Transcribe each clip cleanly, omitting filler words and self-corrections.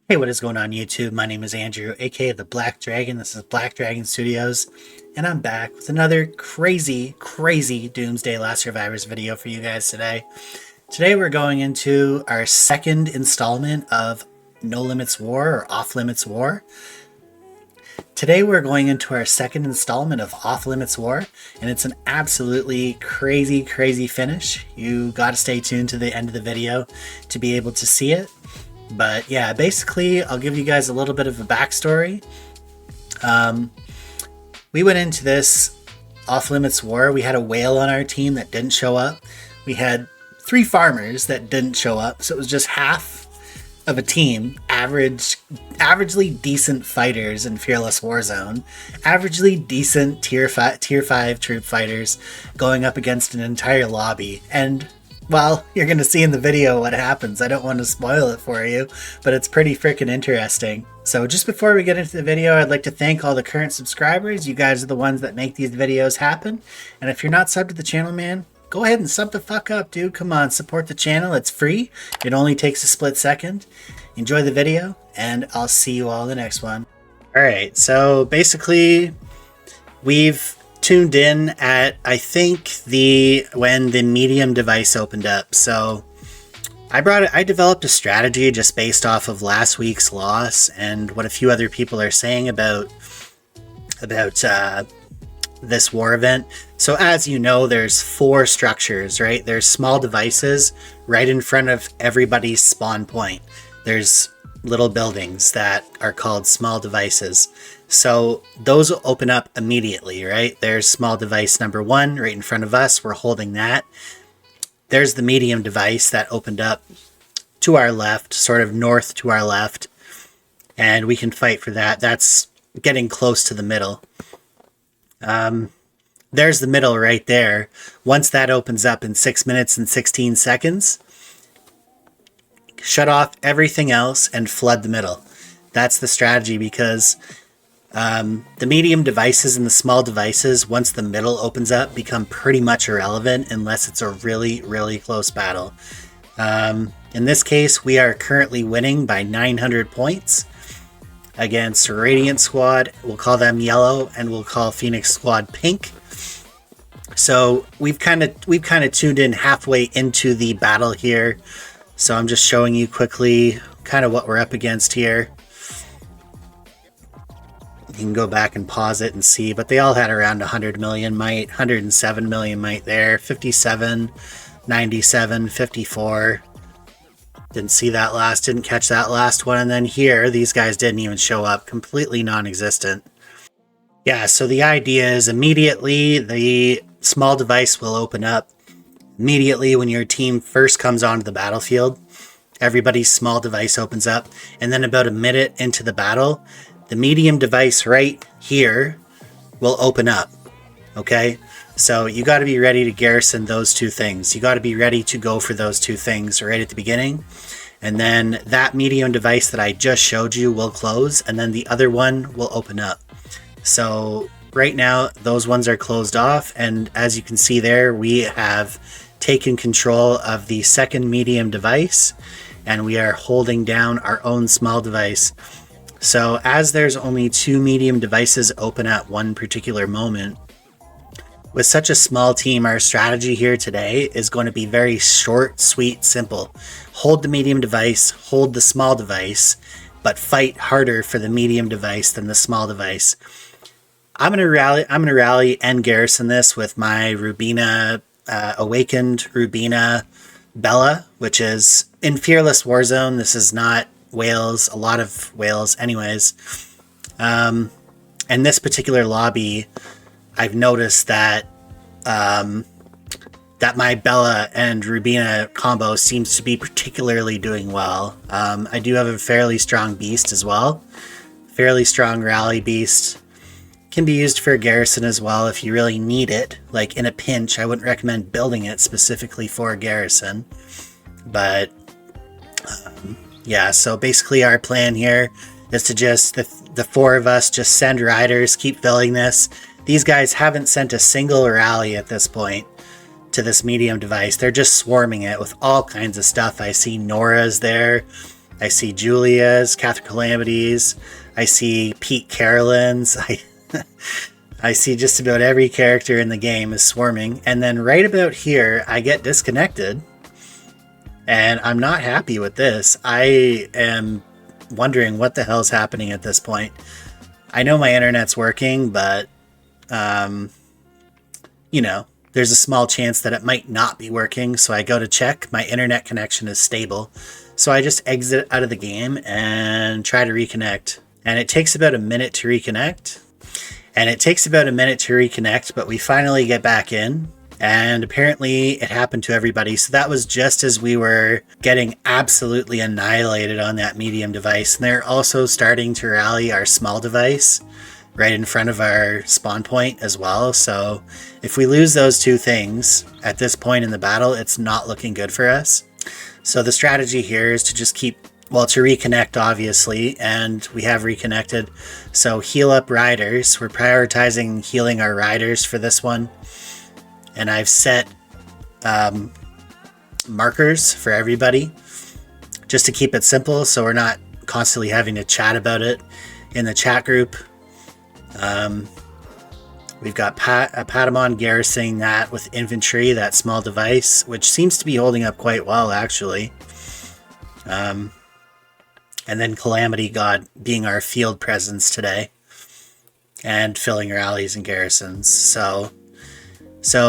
Hey, what is going on YouTube? My name is Andrew, aka the Black Dragon. This is Black Dragon Studios, and I'm back with another crazy Doomsday Last Survivors video for you guys today. Today we're going into our second installment of No Limits War or Off Limits War. Today we're going into our second installment of Off Limits War, and it's an absolutely crazy finish. You gotta stay tuned to the end of the video to be able to see it. But yeah, basically, I'll give you guys a little bit of a backstory. We went into this off-limits war. We had a whale on our team that didn't show up. We had 3 farmers that didn't show up, so it was just half of a team. Averagely decent fighters in Fearless Warzone. Averagely decent tier 5 troop fighters going up against an entire lobby. And well, you're going to see in the video what happens. I don't want to spoil it for you, but it's pretty freaking interesting. So just before we get into the video, I'd like to thank all the current subscribers. You guys are the ones that make these videos happen. And if you're not subbed to the channel, man, go ahead and sub the fuck up, dude. Come on, support the channel. It's free. It only takes a split second. Enjoy the video, and I'll see you all in the next one. Alright, so basically, we've tuned in at I think when the medium device opened up. So I developed a strategy just based off of last week's loss and what a few other people are saying about this war event. So as you know, there's 4 structures, right? There's small devices right in front of everybody's spawn point. There's little buildings that are called small devices. So those will open up immediately, right? There's small device number 1 right in front of us. We're holding that. There's the medium device that opened up to our left, sort of north to our left. And we can fight for that. That's getting close to the middle. There's the middle right there. Once that opens up in 6 minutes and 16 seconds, shut off everything else and flood the middle. That's the strategy, because the medium devices and the small devices, once the middle opens up, become pretty much irrelevant unless it's a really close battle. In this case, we are currently winning by 900 points against Radiant Squad. We'll call them yellow, and we'll call Phoenix Squad pink. So we've kind of tuned in halfway into the battle here. So I'm just showing you quickly kind of what we're up against here. You can go back and pause it and see, but they all had around 100 million might, 107 million might there, 57, 97, 54. Didn't see that last, didn't catch that last one. And then here, these guys didn't even show up, completely non-existent. Yeah, so the idea is immediately the small device will open up. Immediately when your team first comes onto the battlefield, everybody's small device opens up. And then about a minute into the battle, the medium device right here will open up. Okay? So you got to be ready to garrison those 2 things. You got to be ready to go for those 2 things right at the beginning. And then that medium device that I just showed you will close, and then the other one will open up. So right now, those ones are closed off. And as you can see there, we have taken control of the second medium device, and we are holding down our own small device. So as there's only 2 medium devices open at one particular moment, with such a small team, our strategy here today is going to be very short, sweet, simple. Hold the medium device, hold the small device, but fight harder for the medium device than the small device. I'm gonna rally and garrison this with my Rubina, awakened Rubina Bella, which is in Fearless Warzone. This is not whales, a lot of whales anyways. And this particular lobby, I've noticed that that my Bella and Rubina combo seems to be particularly doing well. I do have a fairly strong beast as well. Fairly strong rally beast. Can be used for a garrison as well if you really need it. Like in a pinch, I wouldn't recommend building it specifically for a garrison. But yeah, so basically our plan here is to just, the 4 of us just send riders, keep filling this. These guys haven't sent a single rally at this point to this medium device. They're just swarming it with all kinds of stuff. I see Nora's there. I see Julia's, Catherine Calamity's. I see Pete Carolyn's. I see just about every character in the game is swarming. And then right about here, I get disconnected. And I'm not happy with this. I am wondering what the hell's happening at this point. I know my internet's working, but, you know, there's a small chance that it might not be working. So I go to check. My internet connection is stable. So I just exit out of the game and try to reconnect. And it takes about a minute to reconnect. But we finally get back in. And apparently it happened to everybody. So that was just as we were getting absolutely annihilated on that medium device. And they're also starting to rally our small device right in front of our spawn point as well. So if we lose those two things at this point in the battle, it's not looking good for us. So the strategy here is to just to reconnect, obviously, and we have reconnected. So heal up riders. We're prioritizing healing our riders for this one. And I've set markers for everybody just to keep it simple, so we're not constantly having to chat about it in the chat group. We've got Patamon garrisoning that with infantry, that small device, which seems to be holding up quite well, actually. And then Calamity God being our field presence today and filling rallies and garrisons. So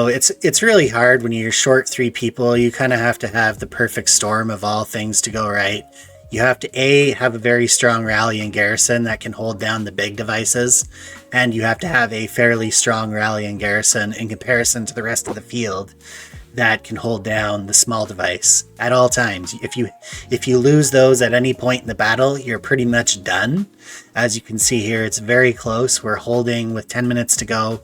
it's really hard when you're short 3 people. You kind of have to have the perfect storm of all things to go right. You have to have a very strong rally and garrison that can hold down the big devices, and you have to have a fairly strong rally and garrison in comparison to the rest of the field that can hold down the small device at all times. If you lose those at any point in the battle, you're pretty much done. As you can see here, it's very close. We're holding with 10 minutes to go.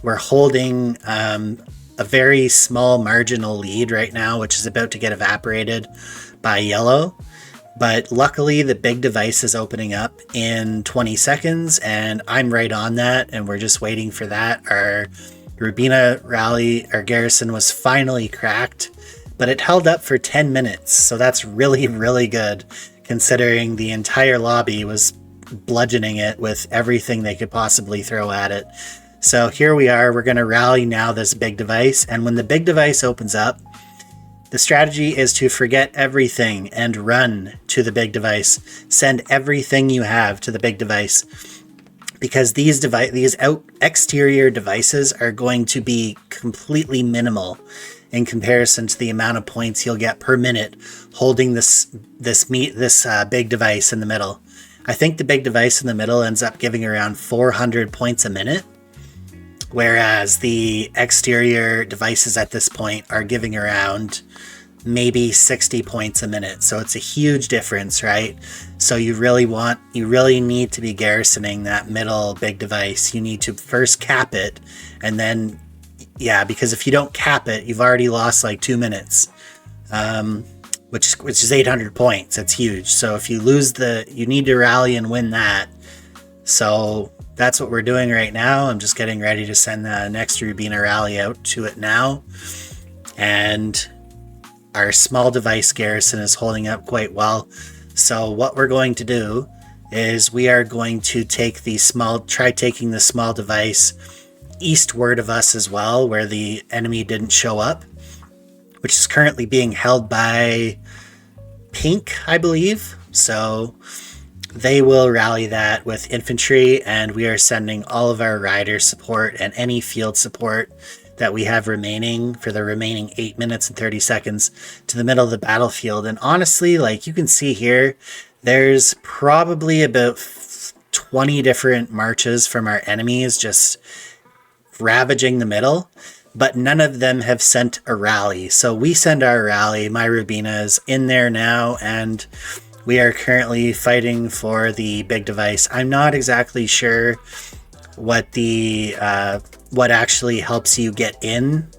We're holding a very small marginal lead right now, which is about to get evaporated by yellow. But luckily, the big device is opening up in 20 seconds, and I'm right on that, and we're just waiting for that. Our Rubina rally, our garrison was finally cracked, but it held up for 10 minutes, so that's really, really good, considering the entire lobby was bludgeoning it with everything they could possibly throw at it. So here we are, we're going to rally now this big device, and when the big device opens up, the strategy is to forget everything and run to the big device. Send everything you have to the big device, because these exterior devices are going to be completely minimal in comparison to the amount of points you'll get per minute holding this big device in the middle. I think the big device in the middle ends up giving around 400 points a minute, whereas the exterior devices at this point are giving around maybe 60 points a minute. So it's a huge difference, right? So you really need to be garrisoning that middle big device. You need to first cap it, and then, because if you don't cap it, you've already lost like 2 minutes, which is 800 points. It's huge. So if you lose you need to rally and win that. So that's what we're doing right now. I'm just getting ready to send the next Rubina rally out to it now. And our small device garrison is holding up quite well. So what we're going to do is we are going to try taking the small device eastward of us as well, where the enemy didn't show up, which is currently being held by Pink, I believe. So they will rally that with infantry, and we are sending all of our rider support and any field support that we have remaining for the remaining 8 minutes and 30 seconds to the middle of the battlefield. And honestly, like you can see here, there's probably about 20 different marches from our enemies just ravaging the middle, but none of them have sent a rally. So we send our rally. My Rubina is in there now, and we are currently fighting for the big device. I'm not exactly sure what actually helps you get in,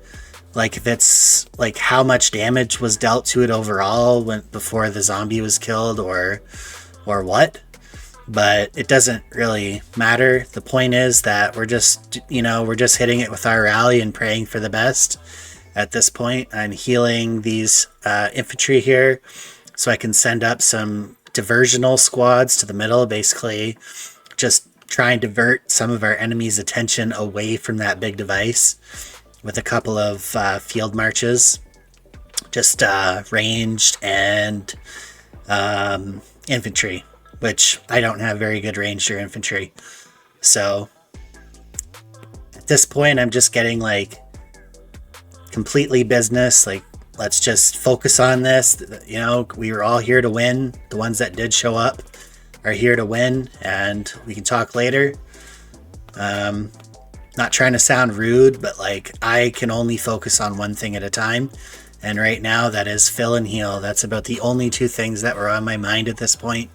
like if it's like how much damage was dealt to it overall before the zombie was killed, or what, but it doesn't really matter. The point is that we're just hitting it with our rally and praying for the best at this point. I'm healing these infantry here. so I can send up some diversional squads to the middle, basically just try and divert some of our enemy's attention away from that big device with a couple of field marches, just ranged and infantry, which I don't have very good ranged or infantry. So at this point, I'm just getting like completely business. Like, let's just focus on this. You know, we were all here to win. The ones that did show up are here to win, and we can talk later. Not trying to sound rude, but like, I can only focus on one thing at a time. And right now that is fill and heal. That's about the only two things that were on my mind at this point.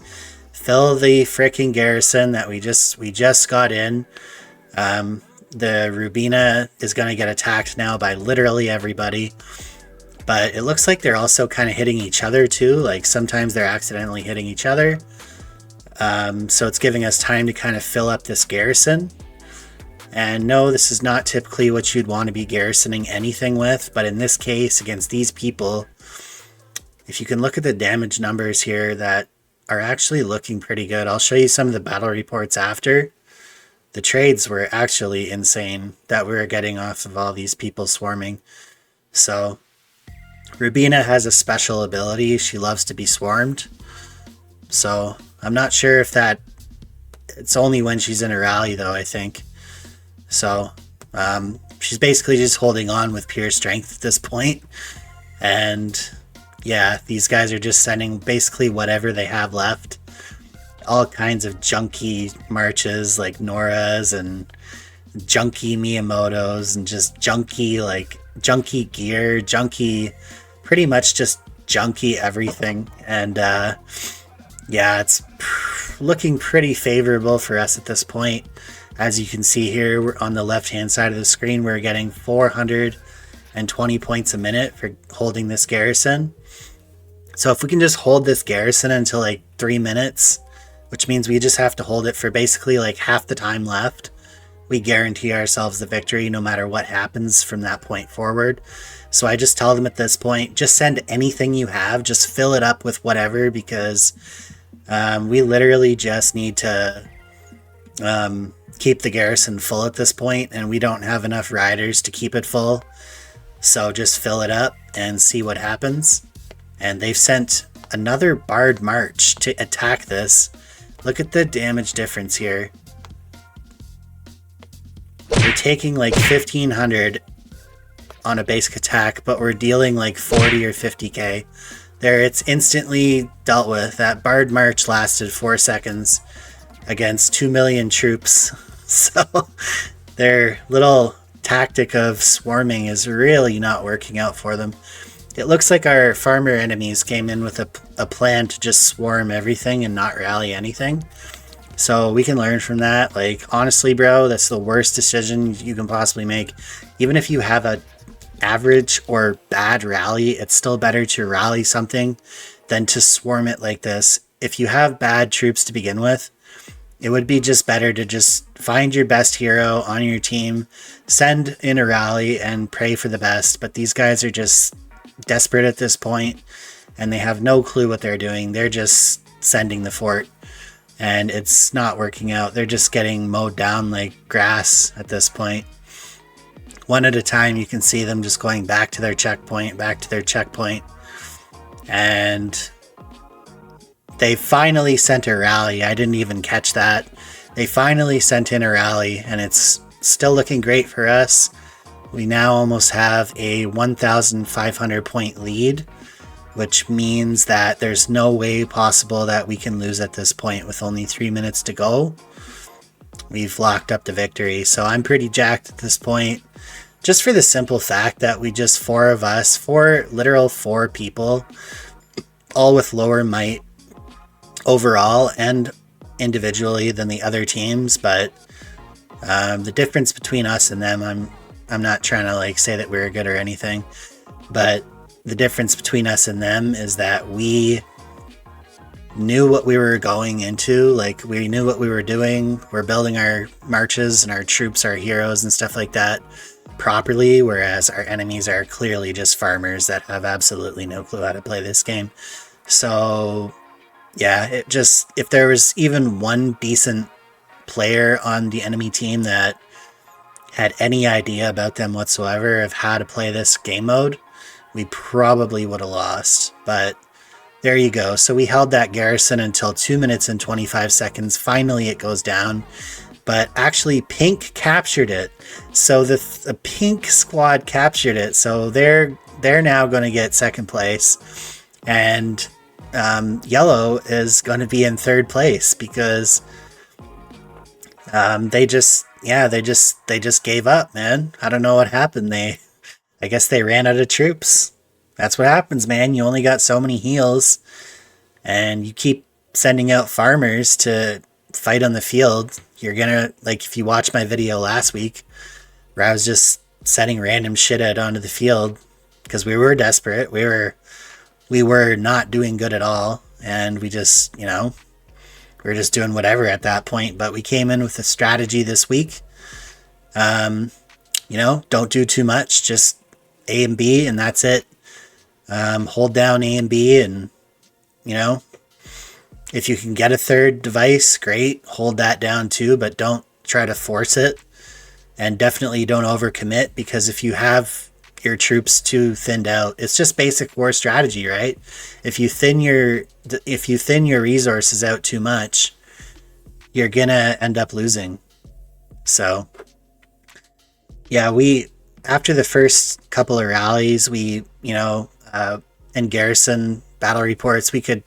Fill the freaking garrison that we just got in. The Rubina is going to get attacked now by literally everybody. But it looks like they're also kind of hitting each other too. Like, sometimes they're accidentally hitting each other. So it's giving us time to kind of fill up this garrison. And no, this is not typically what you'd want to be garrisoning anything with, but in this case, against these people, if you can look at the damage numbers here that are actually looking pretty good. I'll show you some of the battle reports after. The trades were actually insane that we were getting off of all these people swarming. So Rubina has a special ability. She loves to be swarmed. So I'm not sure if it's only when she's in a rally though, I think. So she's basically just holding on with pure strength at this point. And yeah, these guys are just sending basically whatever they have left. All kinds of junky marches like Nora's and junky Miyamoto's and just junky gear, junky, pretty much just junky everything. And yeah, it's looking pretty favorable for us at this point. As you can see here, we're on the left-hand side of the screen, we're getting 420 points a minute for holding this garrison. So if we can just hold this garrison until like 3 minutes, which means we just have to hold it for basically like half the time left, we guarantee ourselves the victory no matter what happens from that point forward. So I just tell them at this point, just send anything you have, just fill it up with whatever, because we literally just need to keep the garrison full at this point, and we don't have enough riders to keep it full. So just fill it up and see what happens. And they've sent another Bard March to attack this. Look at the damage difference here. We're taking like 1500 on a basic attack, but we're dealing like 40 or 50k. There, it's instantly dealt with. That Bard March lasted 4 seconds against 2 million troops. So their little tactic of swarming is really not working out for them. It looks like our farmer enemies came in with a plan to just swarm everything and not rally anything. So we can learn from that. Like, honestly, bro, that's the worst decision you can possibly make. Even if you have a average or bad rally, it's still better to rally something than to swarm it like this. If you have bad troops to begin with, it would be just better to just find your best hero on your team, send in a rally, and pray for the best. But these guys are just desperate at this point, and they have no clue what they're doing. They're just sending the fort, and it's not working out. They're just getting mowed down like grass at this point. One at a time, you can see them just going back to their checkpoint, and they finally sent a rally. I didn't even catch that. They finally sent in a rally, and it's still looking great for us. We now almost have a 1,500 point lead, which means that there's no way possible that we can lose at this point with only 3 minutes to go. We've locked up the victory, so I'm pretty jacked at this point. Just for the simple fact that we just four people, all with lower might overall and individually than the other teams, but the difference between us and them, I'm not trying to like say that we're good or anything, but the difference between us and them is that we knew what we were going into. Like, we knew what we were doing. We're building our marches and our troops, our heroes and stuff like that properly, whereas our enemies are clearly just farmers that have absolutely no clue how to play this game. So yeah, it just, if there was even one decent player on the enemy team that had any idea about them whatsoever of how to play this game mode, we probably would have lost. But there you go. So we held that garrison until 2 minutes and 25 seconds. Finally, it goes down. But actually, Pink captured it. So the Pink squad captured it. So they're now going to get second place. And Yellow is going to be in third place because they just gave up, man. I don't know what happened. I guess they ran out of troops. That's what happens, man. You only got so many heals, and you keep sending out farmers to fight on the field. You're gonna, like, if you watched my video last week where I was just sending random shit out onto the field because we were desperate. We were not doing good at all, and we just, we were just doing whatever at that point. But we came in with a strategy this week. Don't do too much, just A and B, and that's it. Hold down A and B, and if you can get a third device, great, hold that down too, but don't try to force it, and definitely don't overcommit, because if you have your troops too thinned out, it's just basic war strategy, right? If you thin your resources out too much, you're gonna end up losing. So yeah, after the first couple of rallies, and garrison battle reports, we could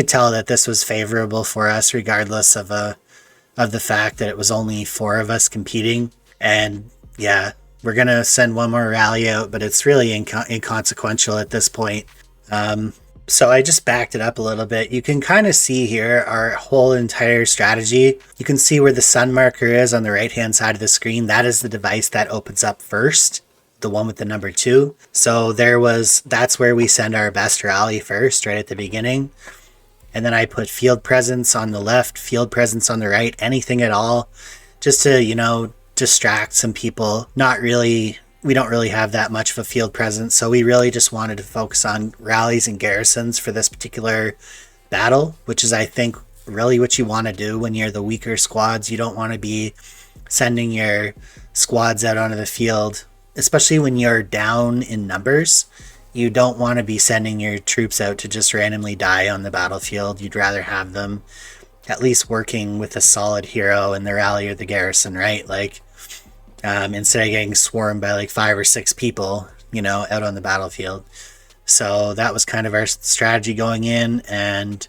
tell that this was favorable for us, regardless of the fact that it was only 4 of us competing. And yeah, we're gonna send one more rally out, but it's really inconsequential at this point. So I just backed it up a little bit. You can kind of see here our whole entire strategy. You can see where the sun marker is on the right hand side of the screen. That is the device that opens up first, the one with the number 2. So that's where we send our best rally first, right at the beginning. And then I put field presence on the left, field presence on the right, anything at all, just to, distract some people. We don't really have that much of a field presence, so we really just wanted to focus on rallies and garrisons for this particular battle, which is, I think, really what you want to do when you're the weaker squads. You don't want to be sending your squads out onto the field, especially when you're down in numbers. You don't want to be sending your troops out to just randomly die on the battlefield. You'd rather have them at least working with a solid hero in the rally or the garrison, right? Like, instead of getting swarmed by like 5 or 6 people, out on the battlefield. So that was kind of our strategy going in. And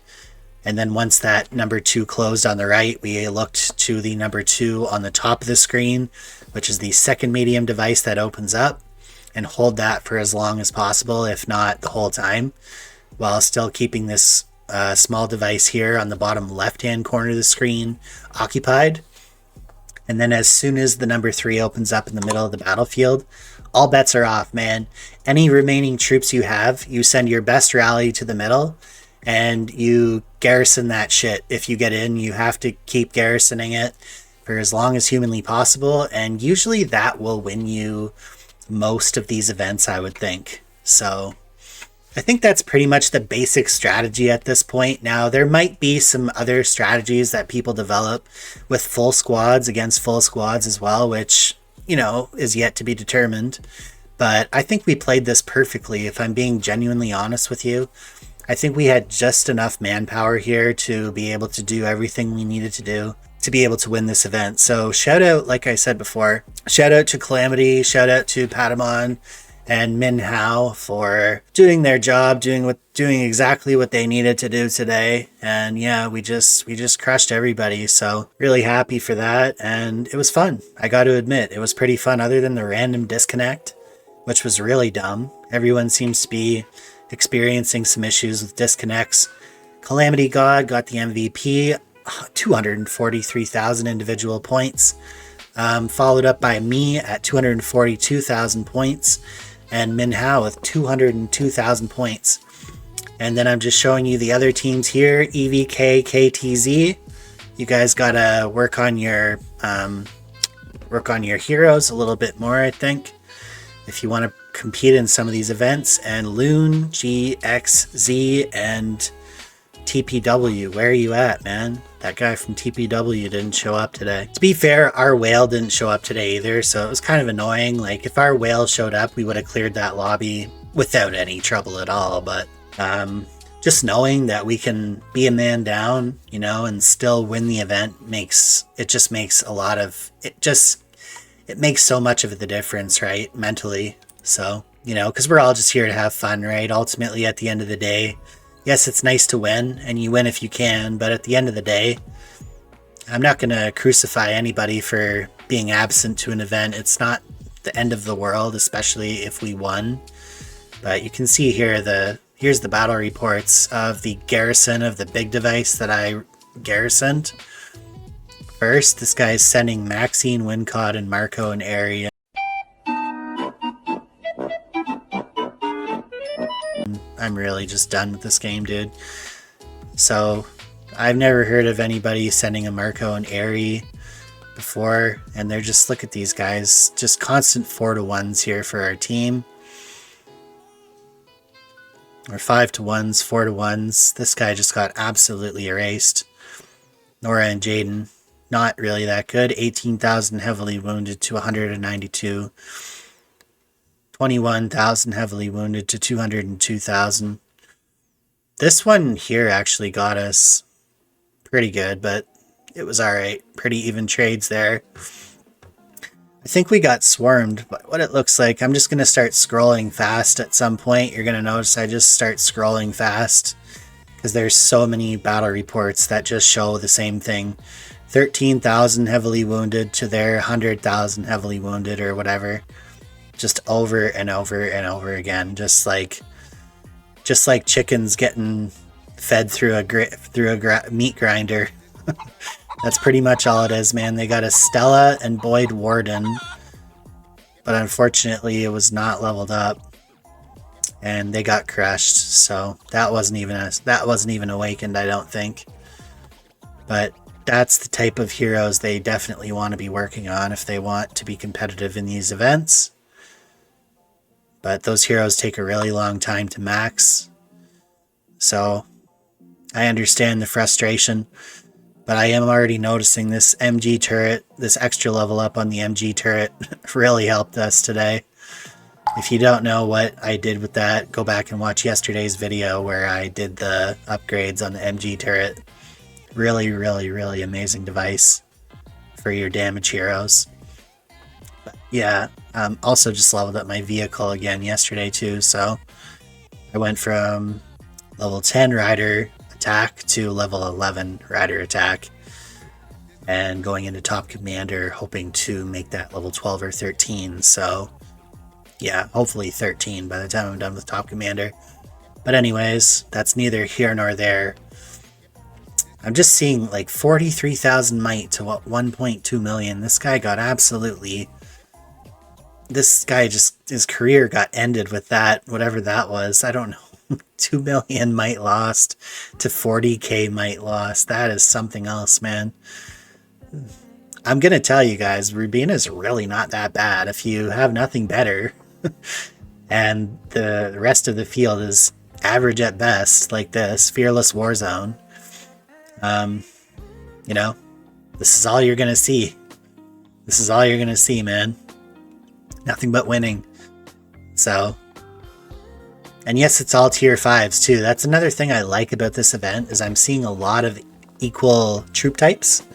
then once that number 2 closed on the right, we looked to the number 2 on the top of the screen, which is the second medium device that opens up, and hold that for as long as possible, if not the whole time, while still keeping this small device here on the bottom left-hand corner of the screen occupied. And then as soon as the number 3 opens up in the middle of the battlefield, all bets are off, man. Any remaining troops you have, you send your best rally to the middle, and you garrison that shit. If you get in, you have to keep garrisoning it for as long as humanly possible, and usually that will win you most of these events, I would think. So I think that's pretty much the basic strategy at this point. Now, there might be some other strategies that people develop with full squads against full squads as well, which, is yet to be determined. But I think we played this perfectly, if I'm being genuinely honest with you. I think we had just enough manpower here to be able to do everything we needed to do to be able to win this event. So shout out, like I said before, shout out to Calamity, shout out to Patamon and Min Hao for doing their job, doing exactly what they needed to do today. And yeah, we just crushed everybody. So really happy for that. And it was fun. I got to admit, it was pretty fun, other than the random disconnect, which was really dumb. Everyone seems to be experiencing some issues with disconnects. Calamity God got the MVP, 243,000 individual points, followed up by me at 242,000 points, and Min Hao with 202,000 points. And then I'm just showing you the other teams here. EVK, KTZ. You guys gotta work on your heroes a little bit more, I think, if you want to compete in some of these events. And Loon, GXZ, and TPW, where are you at, man? That guy from TPW didn't show up today. To be fair, our whale didn't show up today either, so it was kind of annoying. Like, if our whale showed up, we would have cleared that lobby without any trouble at all. But just knowing that we can be a man down, you know, and still win the event it makes so much of the difference, right? Mentally. So, you know, because we're all just here to have fun, right? Ultimately, at the end of the day, yes, it's nice to win, and you win if you can, but at the end of the day, I'm not going to crucify anybody for being absent to an event. It's not the end of the world, especially if we won. But you can see here, here's the battle reports of the garrison of the big device that I garrisoned. First, this guy's sending Maxine, Wincott, and Marco an area. I'm really just done with this game, dude. So, I've never heard of anybody sending a Marco and Airy before, and they're just, look at these guys, just constant 4-to-1s here for our team. Or 5-to-1s, 4-to-1s. This guy just got absolutely erased. Nora and Jaden, not really that good. 18,000 heavily wounded to 192. 21,000 heavily wounded to 202,000. This one here actually got us pretty good, but it was alright. Pretty even trades there. I think we got swarmed, but what it looks like, I'm just going to start scrolling fast at some point. You're going to notice I just start scrolling fast because there's so many battle reports that just show the same thing. 13,000 heavily wounded to their 100,000 heavily wounded or whatever. Just over and over and over again, just like chickens getting fed through a meat grinder. That's pretty much all it is, man. They got a Stella and Boyd Warden, but unfortunately it was not leveled up, and they got crushed. So that wasn't even awakened, I don't think. But that's the type of heroes they definitely want to be working on if they want to be competitive in these events. But those heroes take a really long time to max. So I understand the frustration, but I am already noticing this MG turret, this extra level up on the MG turret really helped us today. If you don't know what I did with that, go back and watch yesterday's video where I did the upgrades on the MG turret. Really, really, really amazing device for your damage heroes. Yeah, also just leveled up my vehicle again yesterday too, so I went from level 10 rider attack to level 11 rider attack, and going into top commander hoping to make that level 12 or 13, so yeah, hopefully 13 by the time I'm done with top commander. But anyways, that's neither here nor there. I'm just seeing like 43,000 might to 1.2 million. This guy got absolutely... This guy just, his career got ended with that, whatever that was. I don't know. 2 million might lost to 40k might lost. That is something else, man. I'm going to tell you guys, Rubina is really not that bad if you have nothing better. And the rest of the field is average at best, like this. Fearless Warzone. You know, this is all you're going to see. This is all you're going to see, man. Nothing but winning. So, and yes, it's all tier 5s too. That's another thing I like about this event, is I'm seeing a lot of equal troop types.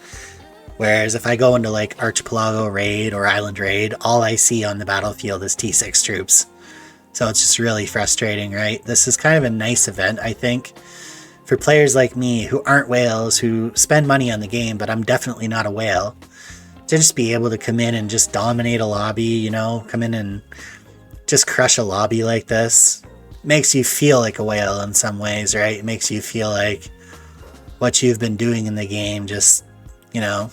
Whereas if I go into like Archipelago raid or Island raid, all I see on the battlefield is T6 troops. So it's just really frustrating, right? This is kind of a nice event, I think, for players like me who aren't whales, who spend money on the game, but I'm definitely not a whale. To just be able to come in and just dominate a lobby, you know, come in and just crush a lobby like this, makes you feel like a whale in some ways, right? It makes you feel like what you've been doing in the game just, you know,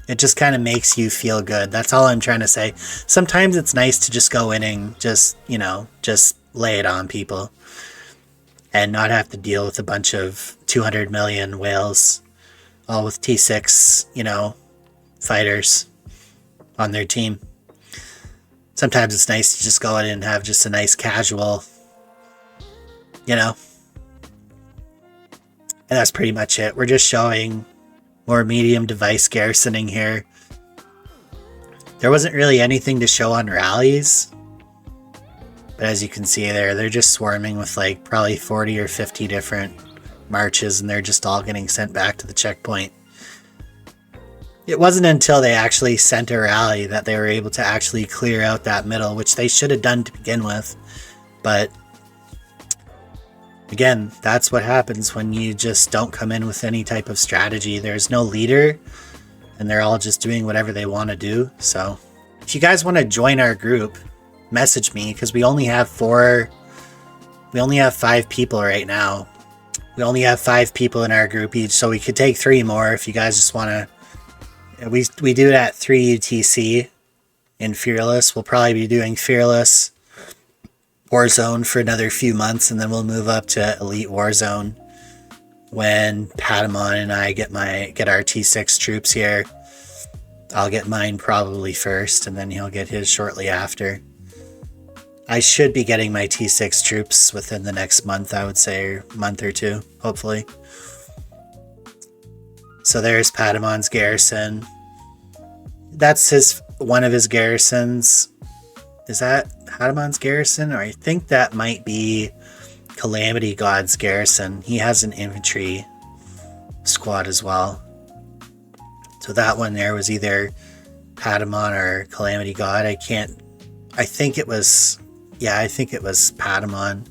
it just kind of makes you feel good. That's all I'm trying to say. Sometimes it's nice to just go in and just, you know, just lay it on people and not have to deal with a bunch of 200 million whales, all with T6, you know, fighters on their team. sometimes it's nice to just go in and have just a nice casual, you know. And that's pretty much it. We're just showing more medium device garrisoning here. There wasn't really anything to show on rallies. But as you can see there, they're just swarming with like probably 40 or 50 different marches, and they're just all getting sent back to the checkpoint. It wasn't until they actually sent a rally that they were able to actually clear out that middle, which they should have done to begin with. But again, that's what happens when you just don't come in with any type of strategy. There's no leader, and they're all just doing whatever they want to do. So if you guys want to join our group, message me, because we only have 5 people right now. We only have 5 people in our group each, so we could take 3 more if you guys just want to. We do it at 3 UTC in Fearless. We'll probably be doing Fearless Warzone for another few months, and then we'll move up to Elite Warzone when Patamon and I get our T6 troops here. I'll get mine probably first, and then he'll get his shortly after. I should be getting my T6 troops within the next month, I would say, or month or 2, hopefully. So there's Patamon's garrison. That's one of his garrisons. Is that Patamon's garrison? Or I think that might be Calamity God's garrison. He has an infantry squad as well. So that one there was either Patamon or Calamity God. I think it was Patamon,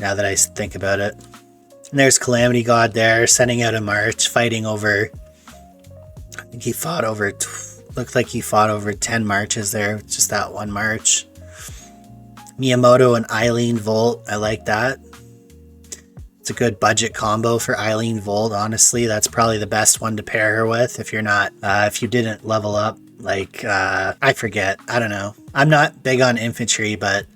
now that I think about it. And there's Calamity God there, sending out a march, fighting over, I think he fought over, looked like he fought over 10 marches there, just that one march. Miyamoto and Eileen Volt, I like that. It's a good budget combo for Eileen Volt, honestly. That's probably the best one to pair her with if you didn't level up. Like, I forget, I don't know. I'm not big on infantry, but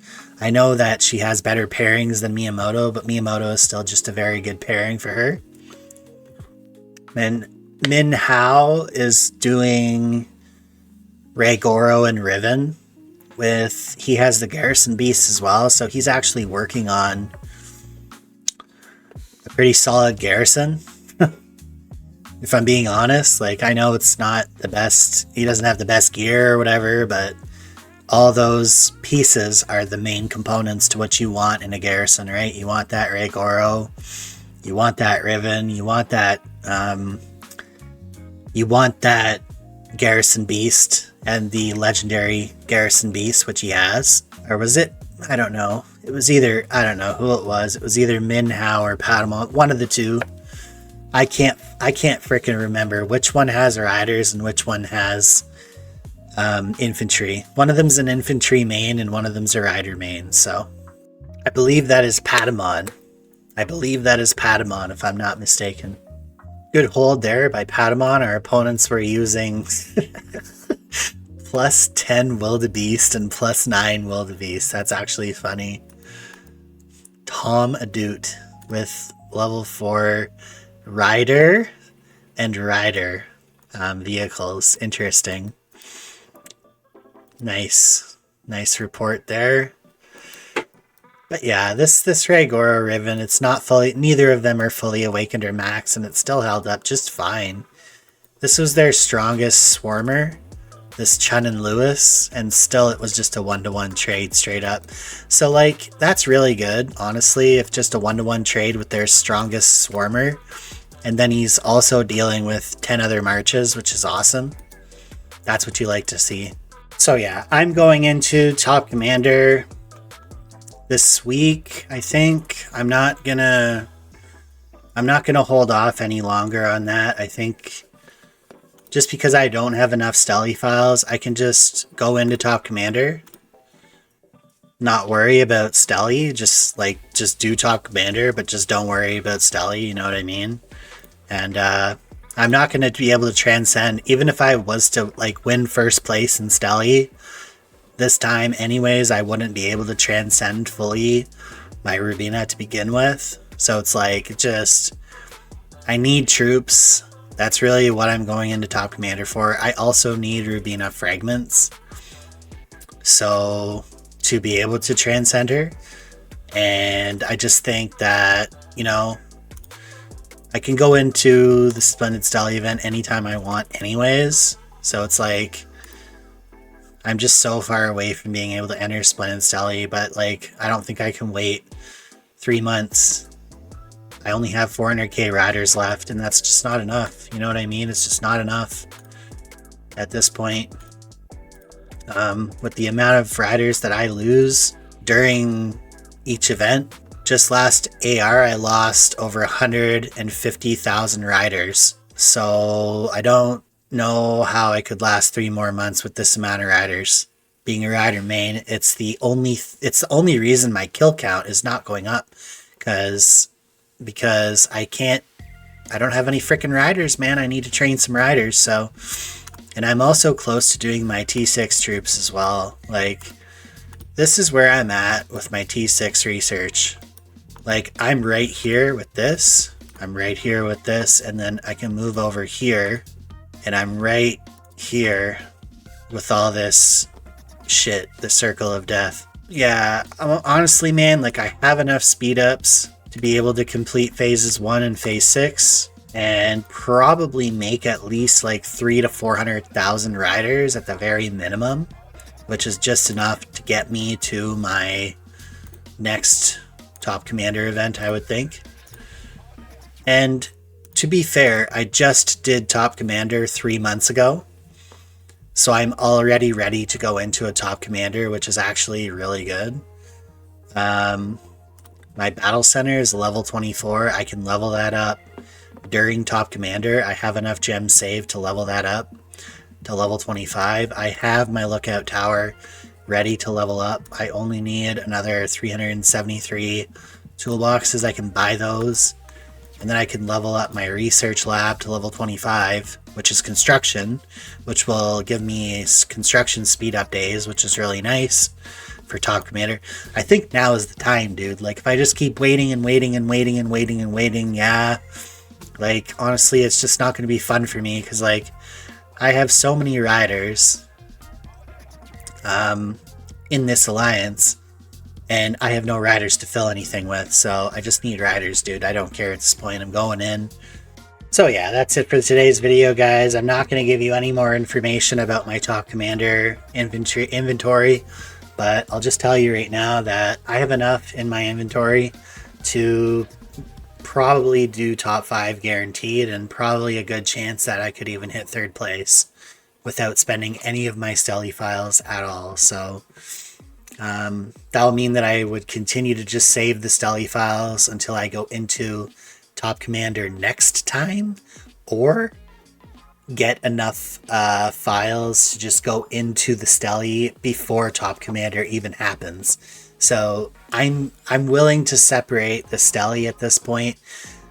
I know that she has better pairings than Miyamoto, but Miyamoto is still just a very good pairing for her. And Min Hao is doing Raygoro and Riven. He has the Garrison Beast as well, so he's actually working on a pretty solid garrison. If I'm being honest, like, I know it's not the best, he doesn't have the best gear or whatever, but all those pieces are the main components to what you want in a garrison, right? You want that Raygoro, you want that Riven, you want that Garrison Beast, and the legendary Garrison Beast, which he has. Or was it? I don't know. It was either, I don't know who it was. It was either Min Hao or Patamon, one of the two. I can't freaking remember which one has riders and which one has infantry. One of them's an infantry main and one of them's a rider main. So I believe that is Patamon. If I'm not mistaken. Good hold there by Patamon. Our opponents were using plus 10 Wildebeest and plus 9 Wildebeest. That's actually funny. Tom Adute with level 4 rider and rider vehicles. Interesting. Nice report there. But yeah, this Raygoro Riven, it's not fully, neither of them are fully awakened or max, and it still held up just fine. This was their strongest swarmer, this Chun and Lewis, and still it was just a 1-to-1 trade straight up. So like, that's really good, honestly, if just a 1-to-1 trade with their strongest swarmer. And then he's also dealing with 10 other marches, which is awesome. That's what you like to see. So yeah, I'm going into Top Commander this week, I think. I'm not gonna hold off any longer on that. I think just because I don't have enough Stelly files, I can just go into Top Commander, not worry about Stelly, just do Top Commander, but just don't worry about Stelly, you know what I mean? And I'm not going to be able to transcend, even if I was to like win first place in Stelly this time anyways, I wouldn't be able to transcend fully my Rubina to begin with. So it's like, I need troops. That's really what I'm going into Top Commander for. I also need Rubina fragments. So to be able to transcend her, and I just think that, you know, I can go into the Splendid Stally event anytime I want anyways. So it's like, I'm just so far away from being able to enter Splendid Stally, but like, I don't think I can wait 3 months. I only have 400k riders left, and that's just not enough. You know what I mean? It's just not enough at this point. With the amount of riders that I lose during each event, just last AR I lost over 150,000 riders. So I don't know how I could last 3 more months with this amount of riders. Being a rider main, it's the only reason my kill count is not going up, because I don't have any freaking riders, man. I need to train some riders. So, and I'm also close to doing my T6 troops as well. Like, this is where I'm at with my T6 research. Like, I'm right here with this. I'm right here with this, and then I can move over here, and I'm right here with all this shit, the circle of death. Yeah, honestly, man, like, I have enough speed ups to be able to complete phases 1 and phase 6, and probably make at least like 300,000 to 400,000 riders at the very minimum, which is just enough to get me to my next Top Commander event, I would think. And to be fair, I just did Top Commander 3 months ago, so I'm already ready to go into a Top Commander, which is actually really good. My Battle Center is level 24. I can level that up during Top Commander. I have enough gems saved to level that up to level 25. I have my Lookout Tower ready to level up. I only need another 373 toolboxes. I can buy those, and then I can level up my Research Lab to level 25, which is construction, which will give me construction speed up days, which is really nice for Top Commander. I think now is the time, dude. Like, if I just keep waiting and waiting and waiting and waiting and waiting, yeah, like, honestly, it's just not going to be fun for me, because, like, I have so many riders in this alliance, and I have no riders to fill anything with, so I just need riders, dude. I don't care at this point. I'm going in. So yeah, that's it for today's video, guys. I'm not going to give you any more information about my Top Commander inventory, but I'll just tell you right now that I have enough in my inventory to probably do top 5 guaranteed, and probably a good chance that I could even hit 3rd place without spending any of my Stelly files at all. So that'll mean that I would continue to just save the Stelly files until I go into Top Commander next time, or get enough files to just go into the Stelly before Top Commander even happens. So I'm willing to separate the Stelly at this point.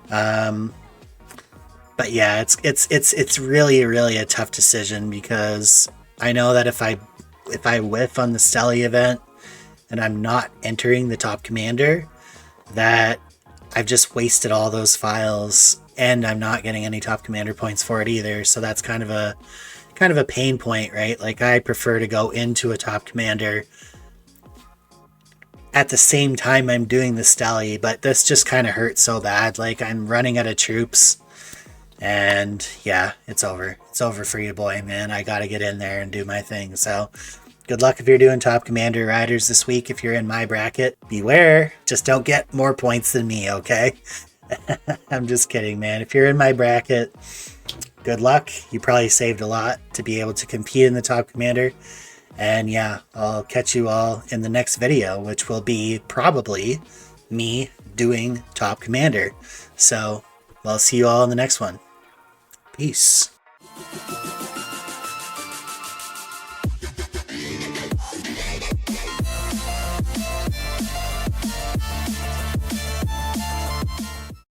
But yeah, it's really a tough decision, because I know that if I whiff on the Stelly event and I'm not entering the Top Commander, that I've just wasted all those files, and I'm not getting any Top Commander points for it either. So that's kind of a pain point, right? Like, I prefer to go into a Top Commander at the same time I'm doing the Stelly, but this just kind of hurts so bad. Like, I'm running out of troops, and yeah, it's over. It's over for you, boy, man. I gotta get in there and do my thing. So good luck if you're doing Top Commander riders this week. If you're in my bracket, beware. Just don't get more points than me, okay? I'm just kidding, man. If you're in my bracket, good luck. You probably saved a lot to be able to compete in the Top Commander. And yeah, I'll catch you all in the next video, which will be probably me doing Top Commander. So I'll see you all in the next one. Peace.